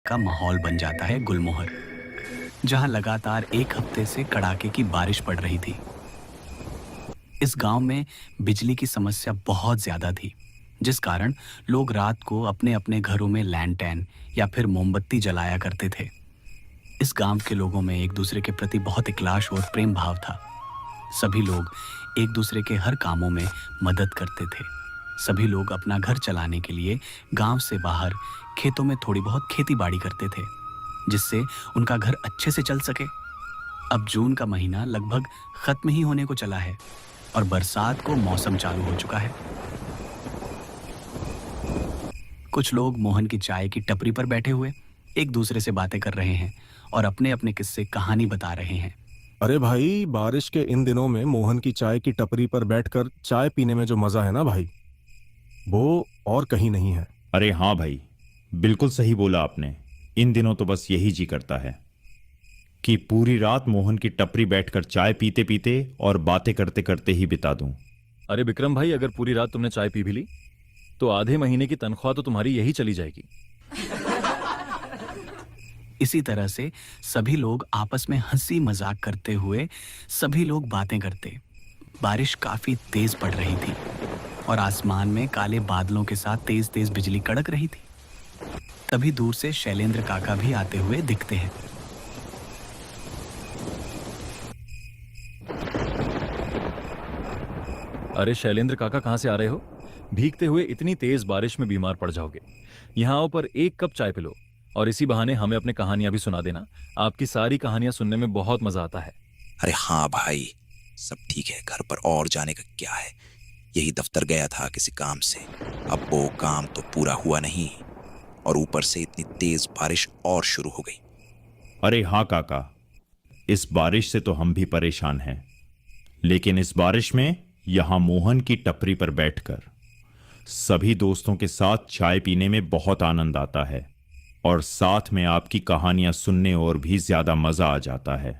का माहौल बन जाता है गुलमोहर, जहां लगातार एक हफ्ते से कड़ाके की बारिश पड़ रही थी। इस गांव में बिजली की समस्या बहुत ज्यादा थी, जिस कारण लोग रात को अपने अपने घरों में लैंटर्न या फिर मोमबत्ती जलाया करते थे। इस गांव के लोगों में एक दूसरे के प्रति बहुत इखलास और प्रेम भाव था। सभी लोग एक दूसरे के हर कामों में मदद करते थे। सभी लोग अपना घर चलाने के लिए गांव से बाहर खेतों में थोड़ी बहुत खेती बाड़ी करते थे, जिससे उनका घर अच्छे से चल सके। अब जून का महीना लगभग खत्म ही होने को चला है और बरसात को मौसम चालू हो चुका है। कुछ लोग मोहन की चाय की टपरी पर बैठे हुए एक दूसरे से बातें कर रहे हैं और अपने अपने किस्से कहानी बता रहे हैं। अरे भाई, बारिश के इन दिनों में मोहन की चाय की टपरी पर बैठकर चाय पीने में जो मजा है ना भाई, वो और कहीं नहीं है। अरे हाँ भाई, बिल्कुल सही बोला आपने। इन दिनों तो बस यही जी करता है कि पूरी रात मोहन की टपरी बैठकर चाय पीते पीते और बातें करते करते ही बिता दूं। अरे विक्रम भाई, अगर पूरी रात तुमने चाय पी भी ली तो आधे महीने की तनख्वाह तो तुम्हारी यही चली जाएगी। इसी तरह से सभी लोग आपस में हंसी मजाक करते हुए सभी लोग बातें करते। बारिश काफी तेज पड़ रही थी और आसमान में काले बादलों के साथ तेज तेज बिजली कड़क रही थी। तभी दूर से शैलेंद्र काका भी आते हुए दिखते हैं। अरे शैलेंद्र काका, कहाँ से आ रहे हो? भीगते हुए इतनी तेज बारिश में बीमार पड़ जाओगे। यहाँ आओ, पर एक कप चाय पिलो और इसी बहाने हमें अपनी कहानियां भी सुना देना। आपकी सारी कहानियां सुनने में बहुत मजा आता है। अरे हाँ भाई, सब ठीक है। घर पर और जाने का क्या है, यही दफ्तर गया था किसी काम से। अब वो काम तो पूरा हुआ नहीं और ऊपर से इतनी तेज बारिश और शुरू हो गई। अरे हाँ काका, इस बारिश से तो हम भी परेशान हैं, लेकिन इस बारिश में यहां मोहन की टपरी पर बैठकर सभी दोस्तों के साथ चाय पीने में बहुत आनंद आता है और साथ में आपकी कहानियां सुनने और भी ज्यादा मजा आ जाता है।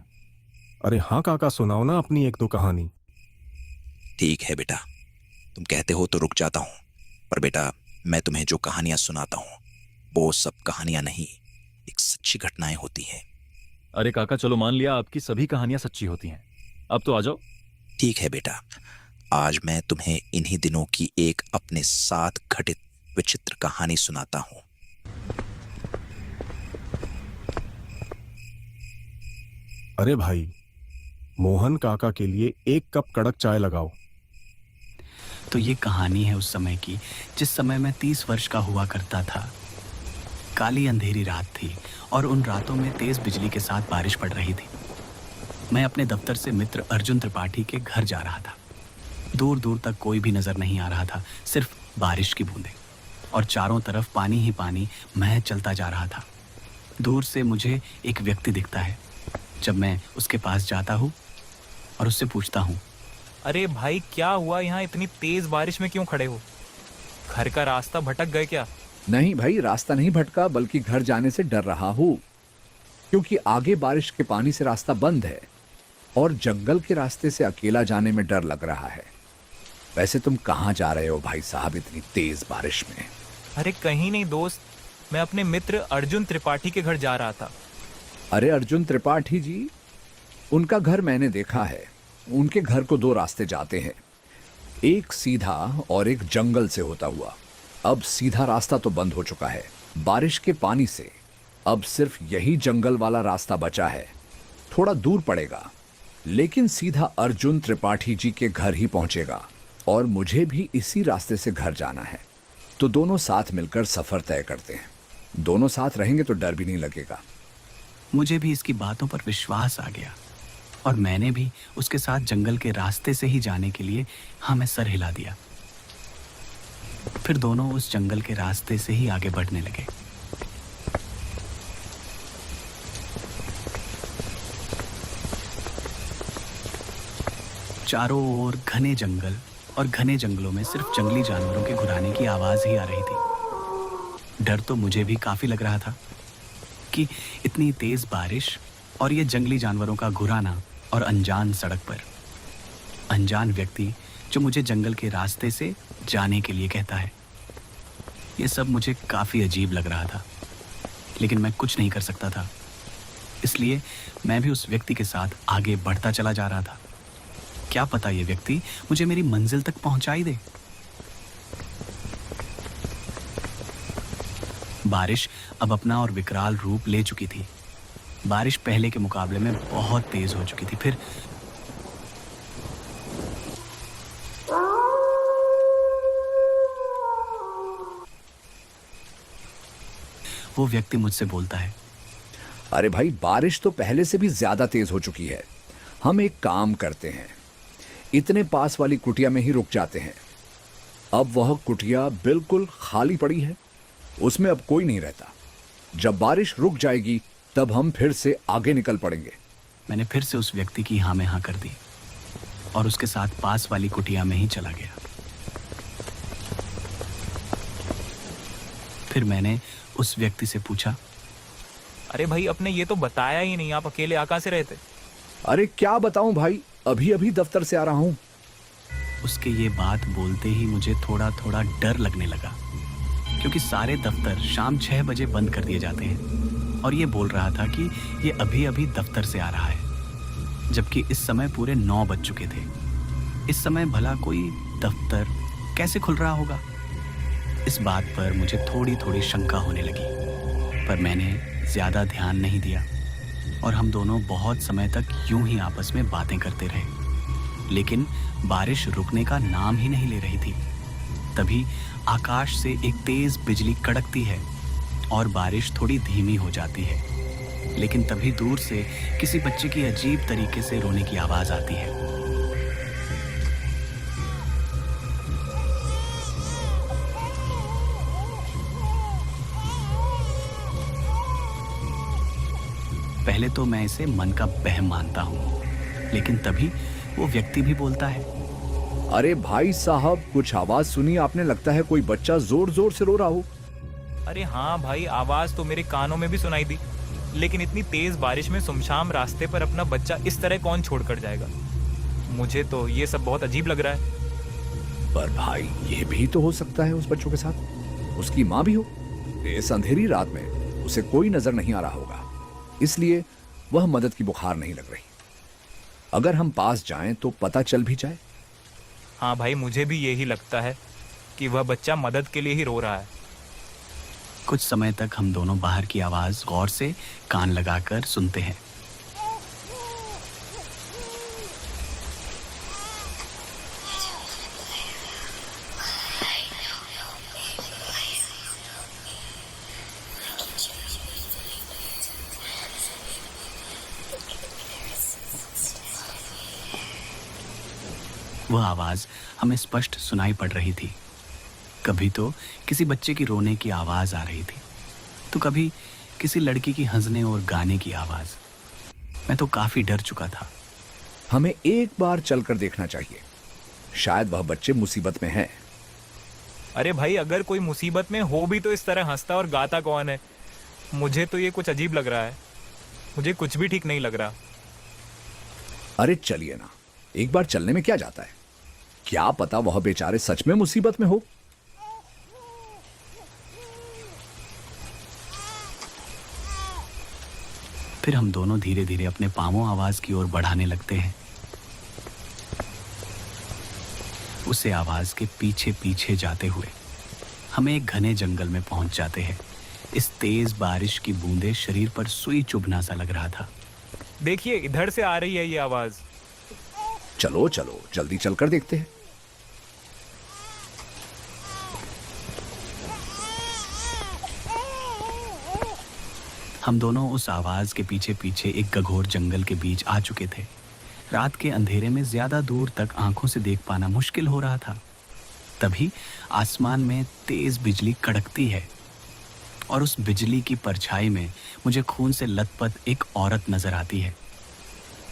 अरे हाँ काका, सुनाओ ना अपनी एक दो कहानी। ठीक है बेटा, तुम कहते हो तो रुक जाता हूँ, पर बेटा मैं तुम्हें जो कहानियां सुनाता हूँ वो सब कहानियां नहीं, एक सच्ची घटनाएं होती हैं। अरे काका, चलो मान लिया आपकी सभी कहानियां सच्ची होती हैं। अब तो आ जाओ। ठीक है बेटा, आज मैं तुम्हें इन्हीं दिनों की एक अपने साथ घटित विचित्र कहानी सुनाता हूँ। अरे भाई, मोहन काका के लिए एक कप कड़क चाय लगाओ। तो ये कहानी है उस समय की, जिस समय मैं 30 वर्ष का हुआ करता था। काली अंधेरी रात थी और उन रातों में तेज बिजली के साथ बारिश पड़ रही थी। मैं अपने दफ्तर से मित्र अर्जुन त्रिपाठी के घर जा रहा था। दूर दूर तक कोई भी नजर नहीं आ रहा था, सिर्फ बारिश की बूंदें और चारों तरफ पानी ही पानी महज चलता जा रहा था। दूर से मुझे एक व्यक्ति दिखता है। जब मैं उसके पास जाता हूँ और उससे पूछता हूँ, अरे भाई, क्या हुआ? यहाँ इतनी तेज बारिश में क्यों खड़े हो? घर का रास्ता भटक गए क्या? नहीं भाई, रास्ता नहीं भटका, बल्कि घर जाने से डर रहा हूँ, क्योंकि आगे बारिश के पानी से रास्ता बंद है और जंगल के रास्ते से अकेला जाने में डर लग रहा है। वैसे तुम कहाँ जा रहे हो भाई साहब इतनी तेज बारिश में? अरे कहीं नहीं दोस्त, मैं अपने मित्र अर्जुन त्रिपाठी के घर जा रहा था। अरे अर्जुन त्रिपाठी जी, उनका घर मैंने देखा है। उनके घर को दो रास्ते जाते हैं, एक सीधा और एक जंगल से होता हुआ। अब सीधा रास्ता तो बंद हो चुका है बारिश के पानी से। अब सिर्फ यही जंगल वाला रास्ता बचा है, थोड़ा दूर पड़ेगा, लेकिन सीधा अर्जुन त्रिपाठी जी के घर ही पहुंचेगा और मुझे भी इसी रास्ते से घर जाना है। तो दोनों साथ मिलकर सफर तय करते हैं। दोनों साथ रहेंगे तो डर भी नहीं लगेगा। मुझे भी इसकी बातों पर विश्वास आ गया और मैंने भी उसके साथ जंगल के रास्ते से ही जाने के लिए हाँ में सर हिला दिया। फिर दोनों उस जंगल के रास्ते से ही आगे बढ़ने लगे। चारों ओर घने जंगल और घने जंगलों में सिर्फ जंगली जानवरों के घुराने की आवाज ही आ रही थी। डर तो मुझे भी काफी लग रहा था कि इतनी तेज बारिश और ये जंगली जानवरों का घुराना और अनजान सड़क पर अनजान व्यक्ति जो मुझे जंगल के रास्ते से जाने के लिए कहता है, ये सब मुझे काफी अजीब लग रहा था। लेकिन मैं कुछ नहीं कर सकता था। इसलिए मैं भी उस व्यक्ति के साथ आगे बढ़ता चला जा रहा था। क्या पता ये व्यक्ति मुझे मेरी मंजिल तक पहुंचा ही दे। बारिश अब अपना और विकराल रूप ले चुकी थी। बारिश पहले के मुकाबले में बहुत तेज हो चुकी थी। फिर वो व्यक्ति मुझसे बोलता है, अरे भाई, बारिश तो पहले से भी ज्यादा तेज हो चुकी है। हम एक काम करते हैं, इतने पास वाली कुटिया में ही रुक जाते हैं। अब वह कुटिया बिल्कुल खाली पड़ी है, उसमें अब कोई नहीं रहता। जब बारिश रुक जाएगी तब हम फिर से आगे निकल पड़ेंगे। मैंने फिर से उस व्यक्ति की हाँ में हाँ कर दी और उसके साथ पास वाली कुटिया में ही चला गया। फिर मैंने उस व्यक्ति से पूछा, अरे भाई, अपने ये तो बताया ही नहीं, आप अकेले आ कहाँ से रहे थे? अरे क्या बताऊं भाई, अभी अभी दफ्तर से आ रहा हूं। उसके ये बात बोलते ही मुझे थोड़ा थोड़ा डर लगने लगा, क्योंकि सारे दफ्तर शाम 6 बजे बंद कर दिए जाते हैं और ये बोल रहा था कि ये अभी अभी दफ्तर से आ रहा है, जबकि इस समय पूरे 9 बज चुके थे। इस समय भला कोई दफ्तर कैसे खुल रहा होगा? इस बात पर मुझे थोड़ी थोड़ी शंका होने लगी, पर मैंने ज़्यादा ध्यान नहीं दिया और हम दोनों बहुत समय तक यूं ही आपस में बातें करते रहे। लेकिन बारिश रुकने का नाम ही नहीं ले रही थी। तभी आकाश से एक तेज बिजली कड़कती है और बारिश थोड़ी धीमी हो जाती है। लेकिन तभी दूर से किसी बच्चे की अजीब तरीके से रोने की आवाज़ आती है। पहले तो मैं इसे मन का वहम मानता हूँ, लेकिन तभी वो व्यक्ति भी बोलता है, अरे भाई साहब, कुछ आवाज सुनी आपने? लगता है कोई बच्चा जोर जोर से रो रहा हो। अरे हाँ भाई, आवाज तो मेरे कानों में भी सुनाई दी, लेकिन इतनी तेज बारिश में सुमशाम रास्ते पर अपना बच्चा इस तरह कौन छोड़कर जाएगा? मुझे तो ये सब बहुत अजीब लग रहा है। पर भाई, ये भी तो हो सकता है उस बच्चों के साथ उसकी माँ भी हो। इस अंधेरी रात में उसे कोई नजर नहीं आ रहा होगा, इसलिए वह मदद की बुखार नहीं लग रही। अगर हम पास जाएं तो पता चल भी जाए। हाँ भाई, मुझे भी यही लगता है कि वह बच्चा मदद के लिए ही रो रहा है। कुछ समय तक हम दोनों बाहर की आवाज़ गौर से कान लगाकर सुनते हैं। वह आवाज़ हमें स्पष्ट सुनाई पड़ रही थी। कभी तो किसी बच्चे की रोने की आवाज़ आ रही थी, तो कभी किसी लड़की की हंसने और गाने की आवाज़। मैं तो काफ़ी डर चुका था। हमें एक बार चलकर देखना चाहिए, शायद वह बच्चे मुसीबत में हैं। अरे भाई, अगर कोई मुसीबत में हो भी तो इस तरह हंसता और गाता कौन है? मुझे तो ये कुछ अजीब लग रहा है। मुझे कुछ भी ठीक नहीं लग रहा। अरे चलिए ना, एक बार चलने में क्या जाता है? क्या पता वह बेचारे सच में मुसीबत में हो। फिर हम दोनों धीरे धीरे अपने पांवों आवाज़ की ओर बढ़ाने लगते हैं। उसे आवाज़ के पीछे पीछे जाते हुए हम एक घने जंगल में पहुंच जाते हैं। इस तेज बारिश की बूंदें शरीर पर सुई चुभना सा लग रहा था। देखिए, इधर से आ रही है ये आवाज़। चलो चलो, जल्दी चलकर देखते हैं। हम दोनों उस आवाज़ के पीछे पीछे एक घघोर जंगल के बीच आ चुके थे। रात के अंधेरे में ज़्यादा दूर तक आंखों से देख पाना मुश्किल हो रहा था। तभी आसमान में तेज़ बिजली कड़कती है और उस बिजली की परछाई में मुझे खून से लथपथ एक औरत नज़र आती है।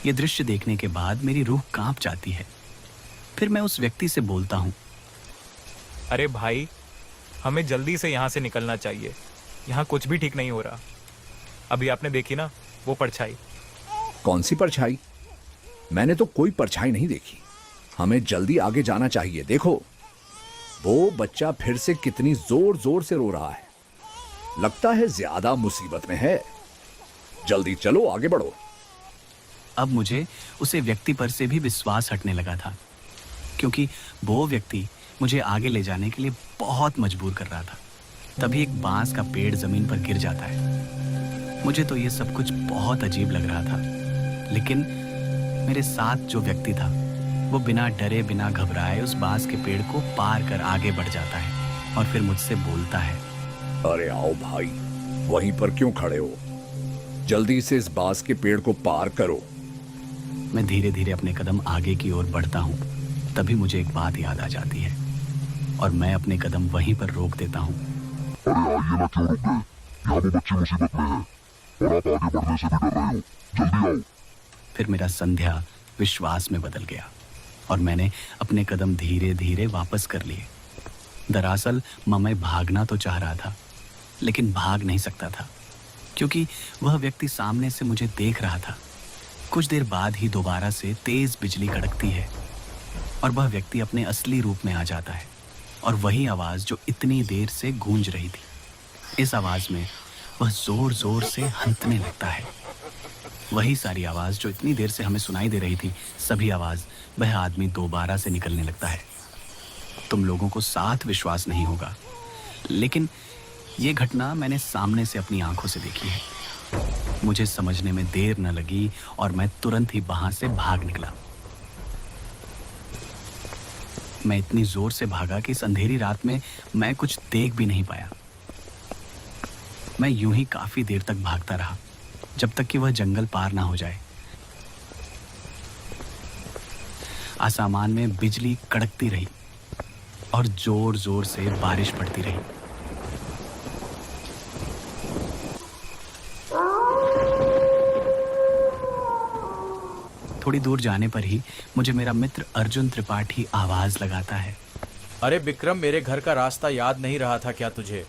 ये दृश्य देखने के बाद मेरी रूह कांप जाती है। फिर मैं उस व्यक्ति से बोलता हूँ, अरे भाई, हमें जल्दी से यहाँ से निकलना चाहिए। यहाँ कुछ भी ठीक नहीं हो रहा। अभी आपने देखी ना वो परछाई? कौन सी परछाई? मैंने तो कोई परछाई नहीं देखी। हमें जल्दी आगे जाना चाहिए। देखो, वो बच्चा फिर से कितनी जोर जोर से रो रहा है। लगता है ज्यादा मुसीबत में है। जल्दी चलो, आगे बढ़ो। अब मुझे उसे व्यक्ति पर से भी विश्वास हटने लगा था, क्योंकि वो व्यक्ति मुझे आगे ले जाने के लिए बहुत मजबूर कर रहा था। तभी एक बांस का पेड़ जमीन पर गिर जाता है। मुझे तो ये सब कुछ बहुत अजीब लग रहा था, लेकिन मेरे साथ जो व्यक्ति था वो बिना डरे बिना घबराए उस बांस के पेड़ को पार कर आगे बढ़ जाता है और फिर मुझसे बोलता है, अरे आओ भाई, वहीं पर क्यों खड़े हो? जल्दी से इस बांस के पेड़ को पार करो। मैं धीरे धीरे अपने कदम आगे की ओर बढ़ता हूँ। तभी मुझे एक बात याद आ जाती है और मैं अपने कदम वहीं पर रोक देता हूँ। अरे आइए ना, क्यों रुक गए? यहाँ वो बच्ची मुसीबत में है और आप आगे बढ़ने से भी डर रहे हो। जल्दी आओ। फिर मेरा संध्या विश्वास में बदल गया और मैंने अपने कदम धीरे धीरे वापस कर लिए। दरअसल मैं भागना तो चाह रहा था, लेकिन भाग नहीं सकता था, क्योंकि वह व्यक्ति सामने से मुझे देख रहा था। कुछ देर बाद ही दोबारा से तेज बिजली कड़कती है और वह व्यक्ति अपने असली रूप में आ जाता है और वही आवाज़ जो इतनी देर से गूंज रही थी। इस आवाज़ में वह जोर जोर से हंसने लगता है। वही सारी आवाज़ जो इतनी देर से हमें सुनाई दे रही थी, सभी आवाज़ वह आदमी दोबारा से निकलने लगता है। तुम लोगों को साथ विश्वास नहीं होगा, लेकिन ये घटना मैंने सामने से अपनी आंखों से देखी है। मुझे समझने में देर न लगी और मैं तुरंत ही वहां से भाग निकला। मैं इतनी जोर से भागा कि इस अंधेरी रात में मैं कुछ देख भी नहीं पाया। मैं यूं ही काफी देर तक भागता रहा, जब तक कि वह जंगल पार ना हो जाए। आसमान में बिजली कड़कती रही और जोर जोर से बारिश पड़ती रही। थोड़ी दूर जाने पर ही मुझे मेरा मित्र अर्जुन त्रिपाठी आवाज लगाता है, अरे विक्रम, मेरे घर का रास्ता याद नहीं रहा था क्या तुझे?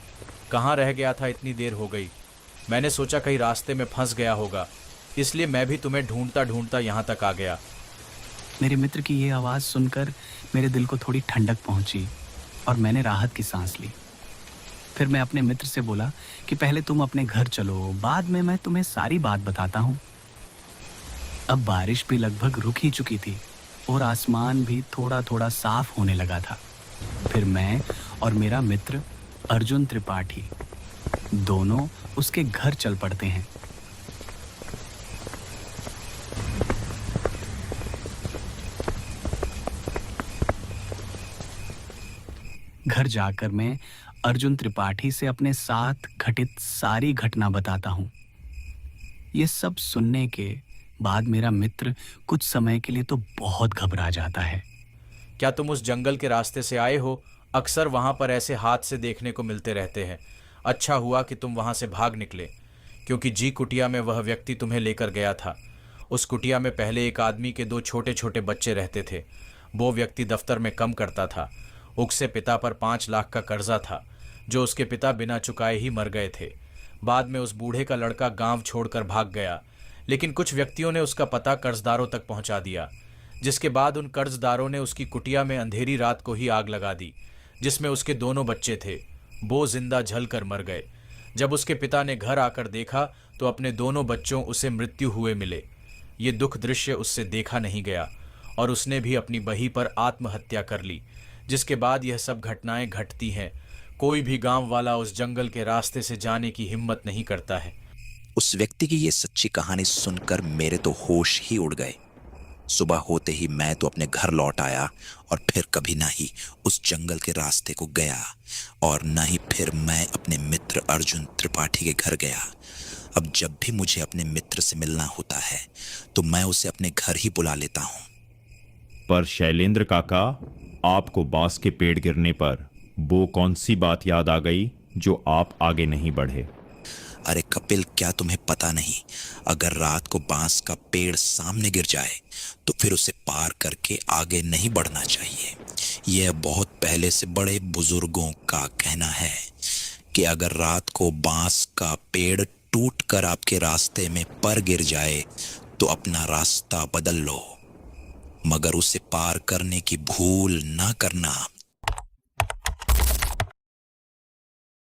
कहाँ रह गया था? इतनी देर हो गई। मैंने सोचा कहीं रास्ते में फंस गया होगा, इसलिए मैं भी तुम्हें ढूंढता ढूंढता यहाँ तक आ गया। मेरे मित्र की ये आवाज़ सुनकर मेरे दिल को थोड़ी ठंडक पहुंची और मैंने राहत की सांस ली। फिर मैं अपने मित्र से बोला कि पहले तुम अपने घर चलो, बाद में मैं तुम्हें सारी बात बताता हूँ। अब बारिश भी लगभग रुक ही चुकी थी और आसमान भी थोड़ा थोड़ा साफ होने लगा था। फिर मैं और मेरा मित्र अर्जुन त्रिपाठी दोनों उसके घर चल पड़ते हैं। घर जाकर मैं अर्जुन त्रिपाठी से अपने साथ घटित सारी घटना बताता हूँ। ये सब सुनने के बाद मेरा मित्र कुछ समय के लिए तो बहुत घबरा जाता है। क्या तुम उस जंगल के रास्ते से आए हो? अक्सर वहाँ पर ऐसे हादसे देखने को मिलते रहते हैं। अच्छा हुआ कि तुम वहाँ से भाग निकले, क्योंकि जी कुटिया में वह व्यक्ति तुम्हें लेकर गया था। उस कुटिया में पहले एक आदमी के 2 छोटे छोटे बच्चे रहते थे। वो व्यक्ति दफ्तर में कम करता था। उससे पिता पर 5 लाख का कर्जा था, जो उसके पिता बिना चुकाए ही मर गए थे। बाद में उस बूढ़े का लड़का गांव छोड़कर भाग गया, लेकिन कुछ व्यक्तियों ने उसका पता कर्जदारों तक पहुंचा दिया, जिसके बाद उन कर्जदारों ने उसकी कुटिया में अंधेरी रात को ही आग लगा दी, जिसमें उसके दोनों बच्चे थे। वो जिंदा जलकर मर गए। जब उसके पिता ने घर आकर देखा तो अपने दोनों बच्चों उसे मृत्यु हुए मिले। ये दुख दृश्य उससे देखा नहीं गया और उसने भी अपनी बही पर आत्महत्या कर ली, जिसके बाद यह सब घटनाएं घटती हैं। कोई भी गांव वाला उस जंगल के रास्ते से जाने की हिम्मत नहीं करता है। उस व्यक्ति की ये सच्ची कहानी सुनकर मेरे तो होश ही उड़ गए। सुबह होते ही मैं तो अपने घर लौट आया और फिर कभी ना ही उस जंगल के रास्ते को गया और ना ही फिर मैं अपने मित्र अर्जुन त्रिपाठी के घर गया। अब जब भी मुझे अपने मित्र से मिलना होता है तो मैं उसे अपने घर ही बुला लेता हूँ। पर शैलेंद्र काका, आपको बांस के पेड़ गिरने पर वो कौन सी बात याद आ गई जो आप आगे नहीं बढ़े? अरे कपिल, क्या तुम्हें पता नहीं, अगर रात को बांस का पेड़ सामने गिर जाए तो फिर उसे पार करके आगे नहीं बढ़ना चाहिए। यह बहुत पहले से बड़े बुजुर्गों का कहना है कि अगर रात को बांस का पेड़ टूटकर आपके रास्ते में पर गिर जाए तो अपना रास्ता बदल लो, मगर उसे पार करने की भूल ना करना।